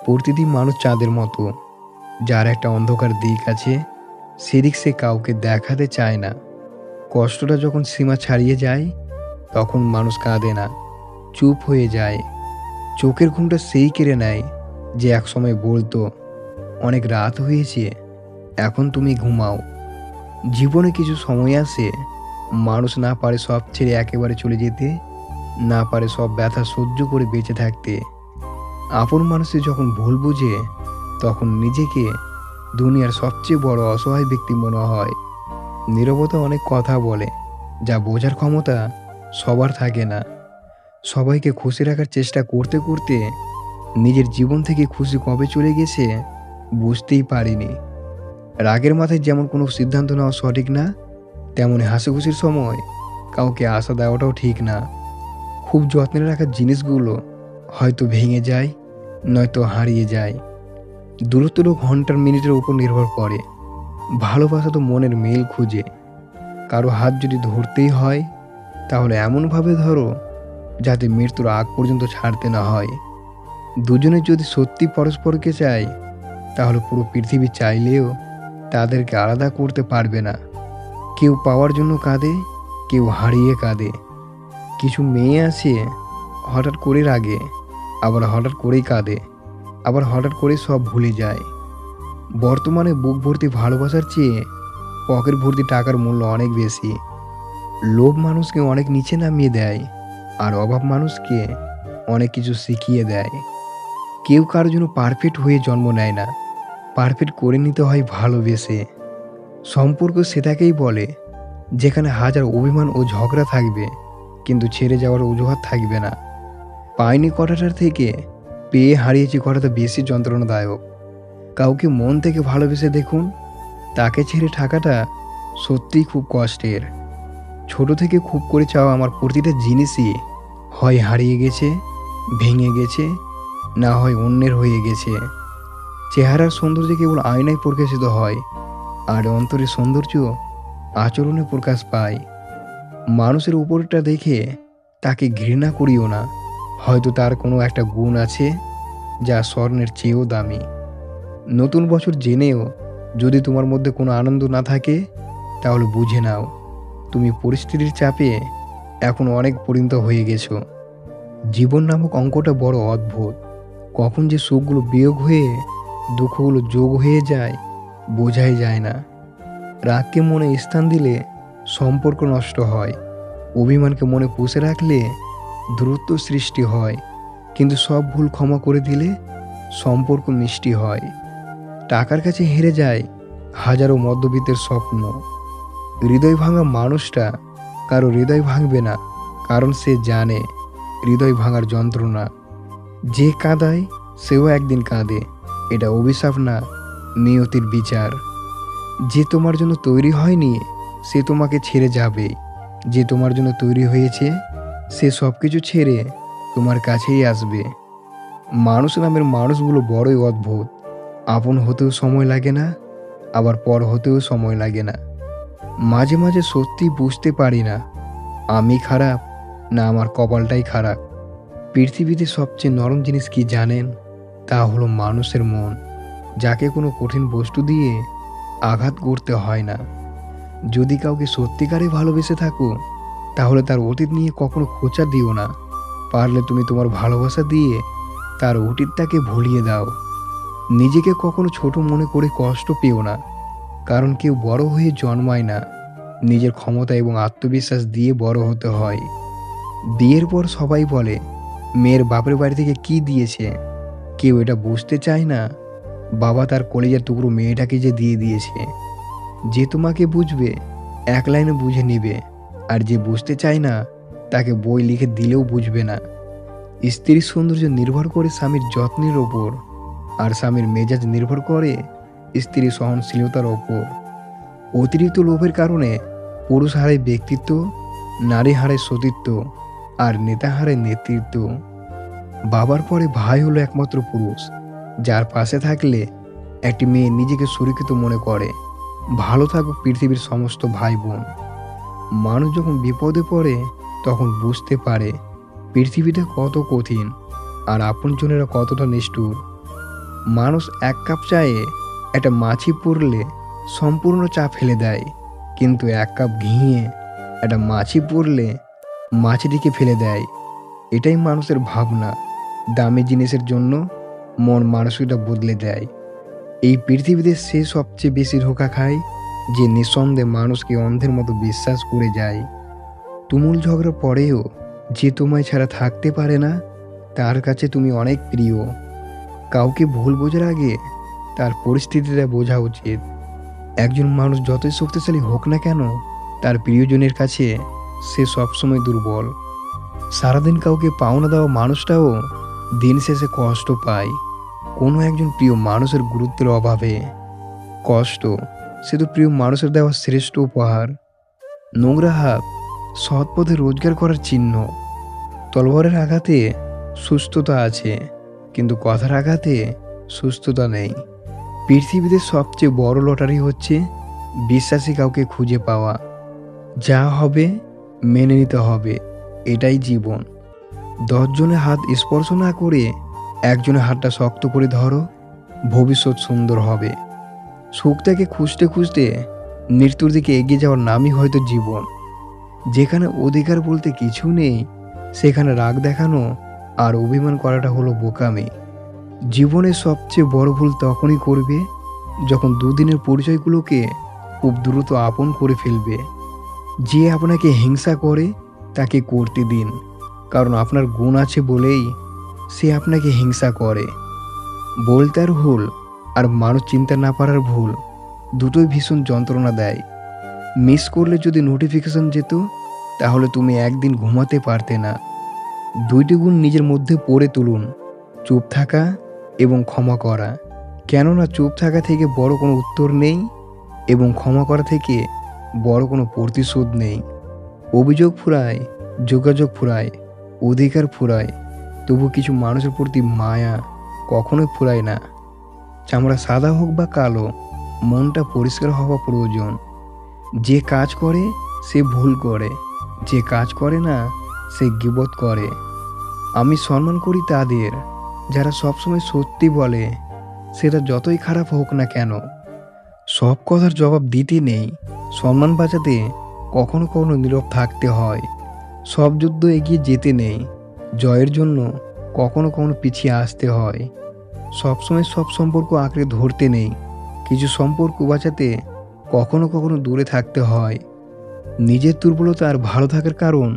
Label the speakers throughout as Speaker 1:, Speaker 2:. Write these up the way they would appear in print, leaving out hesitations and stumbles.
Speaker 1: প্রতিদিন মানুষ চাঁদের মতো, যার একটা অন্ধকার দিক আছে, সেদিক সে কাউকে দেখাতে চায় না। কষ্টটা যখন সীমা ছাড়িয়ে যায়, তখন মানুষ কাঁদে না, চুপ হয়ে যায়। চোখের ঘুমটা সেই কেড়ে নেয় যে একসময় বলতো, অনেক রাত হয়েছে, এখন তুমি ঘুমাও। জীবনে কিছু সময় আসে, মানুষ না পারে সব ছেড়ে একেবারে চলে যেতে, না পারে সব ব্যথা সহ্য করে বেঁচে থাকতে। আপন মানুষে যখন ভুল বুঝে, তখন নিজেকে দুনিয়ার সবচেয়ে বড় অসহায় ব্যক্তি মনে হয়। নীরবতা অনেক কথা বলে, যা বোঝার ক্ষমতা সবার থাকে না। সবাইকে খুশি রাখার চেষ্টা করতে করতে নিজের জীবন থেকে খুশি কবে চলে গেছে বুঝতেই পারিনি। রাগের মাথায় যেমন কোনো সিদ্ধান্ত নেওয়া সঠিক না, তেমনি হাসিখুশির সময় কাউকে আশা দেওয়াটাও ঠিক না। খুব যত্নে রাখা জিনিসগুলো হয়তো ভেঙে যায়, নয়তো হারিয়ে যায়। দূরত্ব ঘন্টার মিনিটের উপর নির্ভর করে। ভালোবাসা তো মনের মিল খুঁজে। কারো হাত যদি ধরতেই হয়, তাহলে এমনভাবে ধরো যাতে মৃত্যুর আগ পর্যন্ত ছাড়তে না হয়। দুজনে যদি সত্যি পরস্পরকে চায়, তাহলে পুরো পৃথিবী চাইলেও তাদেরকে আলাদা করতে পারবে না। কেউ পাওয়ার জন্য কাঁদে, কেউ হারিয়ে কাঁদে। কিছু মেয়ে আছে হঠাৎ করে রাগে, আবার হঠাৎ করেই কাঁদে, আবার হঠাৎ করে সব ভুলে যায়। বর্তমানে বুক ভর্তি ভালোবাসার চেয়ে পকেট ভর্তি টাকার মূল্য অনেক বেশি। লোভ মানুষকে অনেক নিচে নামিয়ে দেয়, আর অভাব মানুষকে অনেক কিছু শিখিয়ে দেয়। কেউ কারোর জন্য পারফেক্ট হয়ে জন্ম নেয় না, পারফেক্ট করে নিতে হয় ভালোবেসে। সম্পর্ক সেটাকেই বলে যেখানে হাজার অভিমান ও ঝগড়া থাকবে, কিন্তু ছেড়ে যাওয়ার অজুহাত থাকবে না। পাইনি কথাটার থেকে পেয়ে হারিয়েছি কথাটা বেশি যন্ত্রণাদায়ক। কাউকে মন থেকে ভালোবেসে দেখুন, তাকে ছেড়ে থাকাটা সত্যিই খুব কষ্টের। ছোট থেকে খুব করে চাওয়া আমার প্রতিটা জিনিসই হয় হারিয়ে গেছে, ভেঙে গেছে, না হয় অন্যের হয়ে গেছে। চেহারার সৌন্দর্য কেবল আয়নায় প্রকাশিত হয়, আর অন্তরের সৌন্দর্য আচরণে প্রকাশ পায়। মানুষের উপরটা দেখে তাকে ঘৃণা করিও না, হয়তো তার কোনো একটা গুণ আছে যা স্বর্ণের চেয়েও দামি। নতুন বছর জেনেও যদি তোমার মধ্যে কোনো আনন্দ না থাকে, তাহলে বুঝে নাও তুমি পরিস্থিতির চাপে এখন অনেক পরিণত হয়ে গেছো। জীবন নামক অঙ্কটা বড় অদ্ভুত। কখন যে সুখগুলো বিয়োগ হয়ে দুঃখগুলো যোগ হয়ে যায়, বোঝাই যায় না। রাগকে মনে স্থান দিলে সম্পর্ক নষ্ট হয়, অভিমানকে মনে পুষে রাখলে দূরত্ব সৃষ্টি হয়, কিন্তু সব ভুল ক্ষমা করে দিলে সম্পর্ক মিষ্টি হয়। টাকার কাছে হেরে যায় হাজারো মধ্যবিত্তের স্বপ্ন। হৃদয় ভাঙা মানুষটা কারো হৃদয় ভাঙবে না, কারণ সে জানে হৃদয় ভাঙার যন্ত্রণা। যে কাঁদায় সেও একদিন কাঁদে, এটা অভিশাপ না, নিয়তির বিচার। যে তোমার জন্য তৈরি হয়নি, সে তোমাকে ছেড়ে যাবে। যে তোমার জন্য তৈরি হয়েছে, সে সব কিছু ছেড়ে তোমার কাছেই আসবে। মানুষ নামের মানুষগুলো বড়ই অদ্ভুত। আপন হতেও সময় লাগে না, আবার পর হতেও সময় লাগে না। মাঝে মাঝে সত্যি বুঝতে পারি না আমি খারাপ, না আমার কপালটাই খারাপ। পৃথিবীতে সবচেয়ে নরম জিনিস কি জানেন? তা হলো মানুষের মন, যাকে কোনো কঠিন বস্তু দিয়ে আঘাত করতে হয় না। যদি কাউকে সত্যিকারে ভালোবেসে থাকো, তাহলে তার অতীত নিয়ে কখনো খোঁচা দিও না। পারলে তুমি তোমার ভালোবাসা দিয়ে তার অতীতটাকে ভুলিয়ে দাও। নিজেকে কখনো ছোট মনে করে কষ্ট পেও না, কারণ কেউ বড় হয়ে জন্মায় না, নিজের ক্ষমতা এবং আত্মবিশ্বাস দিয়ে বড় হতে হয়। বিয়ের পর সবাই বলে মেয়ের বাপের বাড়ি থেকে কি দিয়েছে, কেউ এটা বুঝতে চায় না বাবা তার কলেজের টুকরো মেয়েটাকে যে দিয়ে দিয়েছে। যে তোমাকে বুঝবে এক লাইনে বুঝে নিবে, আর যে বুঝতে চায় না তাকে বই লিখে দিলেও বুঝবে না। স্ত্রীর সৌন্দর্য নির্ভর করে স্বামীর যত্নের ওপর, আর স্বামীর মেজাজ নির্ভর করে স্ত্রীর সহনশীলতার ওপর। অতিরিক্ত লোভের কারণে পুরুষ হারায় ব্যক্তিত্ব, নারী হারায় সতীত্ব, আর নেতা হারায় নেতৃত্ব। বাবার পরে ভাই হলো একমাত্র পুরুষ যার পাশে থাকলে একটি মেয়ে নিজেকে সুরক্ষিত মনে করে। ভালো থাকুক পৃথিবীর সমস্ত ভাই বোন। মানুষ যখন বিপদে পড়ে, তখন বুঝতে পারে পৃথিবীটা কত কঠিন, আর আপনজনেরা কতটা নিষ্ঠুর। মানুষ এক কাপ চায়ে একটা মাছি পড়লে সম্পূর্ণ চা ফেলে দেয়, কিন্তু এক কাপ ঘিয়ে একটা মাছি পড়লে মাছিটিকে ফেলে দেয়। এটাই মানুষের ভাবনা। দামি জিনিসের জন্য মন মানসিকতা বদলে দেয়। এই পৃথিবীতে সে সবচেয়ে বেশি ধোঁকা খায় যে নিঃসন্দেহে মানুষকে অন্ধের মতো বিশ্বাস করে যায়। তুমুল ঝগড়ার পরেও যে তোমায় ছাড়া থাকতে পারে না, তার কাছে তুমি অনেক প্রিয়। কাউকে ভুল বোঝার আগে তার পরিস্থিতিটা বোঝা উচিত। একজন মানুষ যতই শক্তিশালী হোক না কেন, তার প্রিয়জনের কাছে সে সবসময় দুর্বল। সারাদিন কাউকে পাওনা দেওয়া মানুষটাও দিন শেষে কষ্ট পায় কোনো একজন প্রিয় মানুষের গুরুত্বের অভাবে। কষ্ট শুধু প্রিয় মানুষের দেওয়া শ্রেষ্ঠ উপহার। নোংরা হাত সৎ পথে রোজগার করার চিহ্ন। তলোয়ারের আঘাতে সুস্থতা আছে, কিন্তু কথার আঘাতে সুস্থতা নেই। পৃথিবীতে সবচেয়ে বড় লটারি হচ্ছে বিশ্বাসী কাউকে খুঁজে পাওয়া। যা হবে মেনে নিতে হবে, এটাই জীবন। 10 জনের হাত স্পর্শ না করে একজনের হাতটা শক্ত করে ধরো, ভবিষ্যৎ সুন্দর হবে। সুখটাকে খুঁজতে খুঁজতে মৃত্যুর দিকে এগিয়ে যাওয়ার নামই হয়তো জীবন। যেখানে অধিকার বলতে কিছু নেই, সেখানে রাগ দেখানো আর অভিমান করাটা হলো বোকামি। জীবনের সবচেয়ে বড় ভুল তখনই করবে যখন দুদিনের পরিচয়গুলোকে খুব দ্রুত আপন করে ফেলবে। যে আপনাকে হিংসা করে তাকে করতে দিন, কারণ আপনার গুণ আছে বলেই সে আপনাকে হিংসা করে। বলতার ভুল আর মানুষ চিন্তা না পারার ভুল দুটোই ভীষণ যন্ত্রণা দেয়। মিস করলে যদি নোটিফিকেশন যেত, তাহলে তুমি একদিন ঘুমাতে পারতে না। 2টি গুণ নিজের মধ্যে পড়ে তুলুন: চুপ থাকা এবং ক্ষমা করা। কেননা চুপ থাকা থেকে বড় কোনো উত্তর নেই এবং ক্ষমা করা থেকে বড় কোনো প্রতিশোধ নেই। অভিযোগ ফুরায়, যোগাযোগ ফুরায়, অধিকার ফুরায়, তবু কিছু মানুষের প্রতি মায়া কখনোই ফুরায় না। চামড়া সাদা হোক বা কালো, মনটা পরিষ্কার হওয়া প্রয়োজন। যে কাজ করে সে ভুল করে, যে কাজ করে না সে গীবত করে। আমি সম্মান করি তাদের যারা সবসময় সত্যি বলে, সেটা যতই খারাপ হোক না কেন। সব কথার জবাব দিতে নেই, সম্মান বাঁচাতে কখনো কখনো নীরব থাকতে হয়। সব যুদ্ধ এগিয়ে যেতে নেই, জয়ের জন্য কখনো কখনো পিছিয়ে আসতে হয়। সবসময় সব সম্পর্ক আঁকড়ে ধরতে নেই, কিছু সম্পর্ক বাঁচাতে কখনো কখনো দূরে থাকতে হয়। নিজের দুর্বলতা আর ভালো থাকার কারণ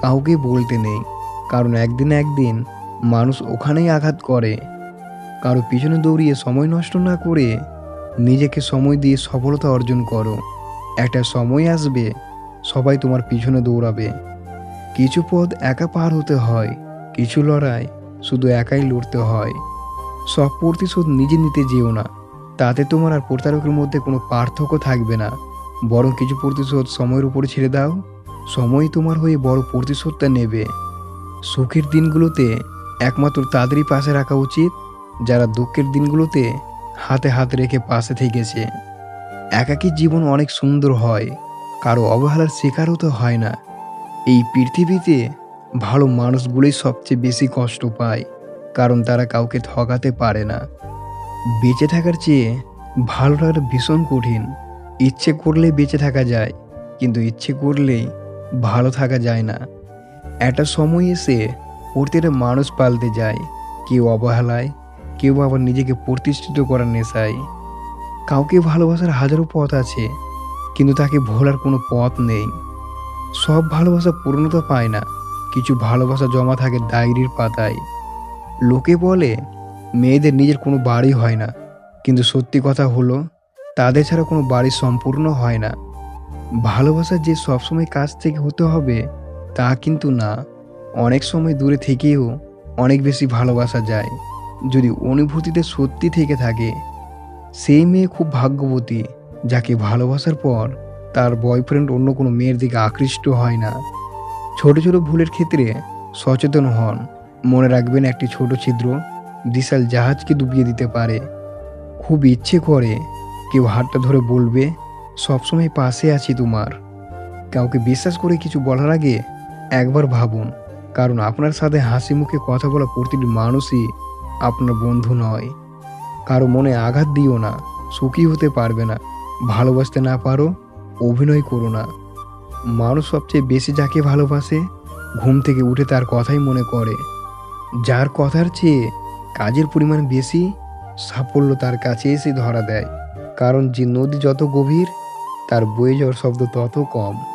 Speaker 1: কাউকে বলতে নেই, কারণ একদিন না একদিন মানুষ ওখানেই আঘাত করে। কারো পিছনে দৌড়িয়ে সময় নষ্ট না করে নিজেকে সময় দিয়ে সফলতা অর্জন করো। একটা সময় আসবে সবাই তোমার পিছনে দৌড়াবে। কিছু পথ একা পার হতে হয়, কিছু লড়াই শুধু একাই লড়তে হয়। সব প্রতিশোধ নিজে নিতে যেও না, তাতে তোমার আর প্রতারকের মধ্যে কোনো পার্থক্য থাকবে না। বরং কিছু প্রতিশোধ সময়ের উপরে ছেড়ে দাও, সময় তোমার হয়ে বড় প্রতিশোধটা নেবে। সুখের দিনগুলোতে একমাত্র তাদেরই পাশে রাখা উচিত যারা দুঃখের দিনগুলোতে হাতে হাত রেখে পাশে থেকেছে। একাকী জীবন অনেক সুন্দর হয়, কারো অবহেলার শিকার হতে হয় না। এই পৃথিবীতে ভালো মানুষগুলোই সবচেয়ে বেশি কষ্ট পায়, কারণ তারা কাউকে ঠকাতে পারে না। বেঁচে থাকার চেয়ে ভালো লাগাটা ভীষণ কঠিন। ইচ্ছে করলে বেঁচে থাকা যায়, কিন্তু ইচ্ছে করলেই ভালো থাকা যায় না। একটা সময় এসে প্রতিটা মানুষ পাল্টে যায়, কেউ অবহেলায়, কেউ আবার নিজেকে প্রতিষ্ঠিত করার নেশায়। কাউকে ভালোবাসার হাজারো পথ আছে, কিন্তু তাকে ভোলার কোনো পথ নেই। সব ভালোবাসা পূর্ণতা পায় না, কিছু ভালোবাসা জমা থাকে ডায়েরির পাতায়। লোকে বলে মেয়েদের নিজের কোনো বাড়ি হয় না, কিন্তু সত্যি কথা হলো তাদের ছাড়া কোনো বাড়ি সম্পূর্ণ হয় না। ভালোবাসা যে সবসময় কাছ থেকে হতে হবে তা কিন্তু না। অনেক সময় দূরে থেকেও অনেক বেশি ভালোবাসা যায়, যদি অনুভূতিতে সত্যি থেকে থাকে। সেই মেয়ে খুব ভাগ্যবতী যাকে ভালোবাসার পর তার বয়ফ্রেন্ড অন্য কোনো মেয়ের দিকে আকৃষ্ট হয় না। ছোট ছোট ভুলের ক্ষেত্রে সচেতন হন। মনে রাখবেন, একটি ছোট ছিদ্র বিশাল জাহাজকে ডুবিয়ে দিতে পারে। খুব ইচ্ছে করে কেউ হাতটা ধরে বলবে, সবসময় পাশে আছি তোমার। কাউকে বিশ্বাস করে কিছু বলার আগে একবার ভাবুন, কারণ আপনার সাথে হাসি মুখে কথা বলা প্রতিটি মানুষই আপনার বন্ধু নয়। কারো মনে আঘাত দিও না, সুখী হতে পারবে না। ভালোবাসতে না পারো, অভিনয় করো না। মানুষ সবচেয়ে বেশি যাকে ভালোবাসে, ঘুম থেকে উঠে তার কথাই মনে করে। যার কথার চেয়ে কাজের পরিমাণ বেশি, সাফল্য তার কাছে এসে ধরা দেয়। কারণ যে নদী যত গভীর, তার বয়ে যাওয়ার শব্দ তত কম।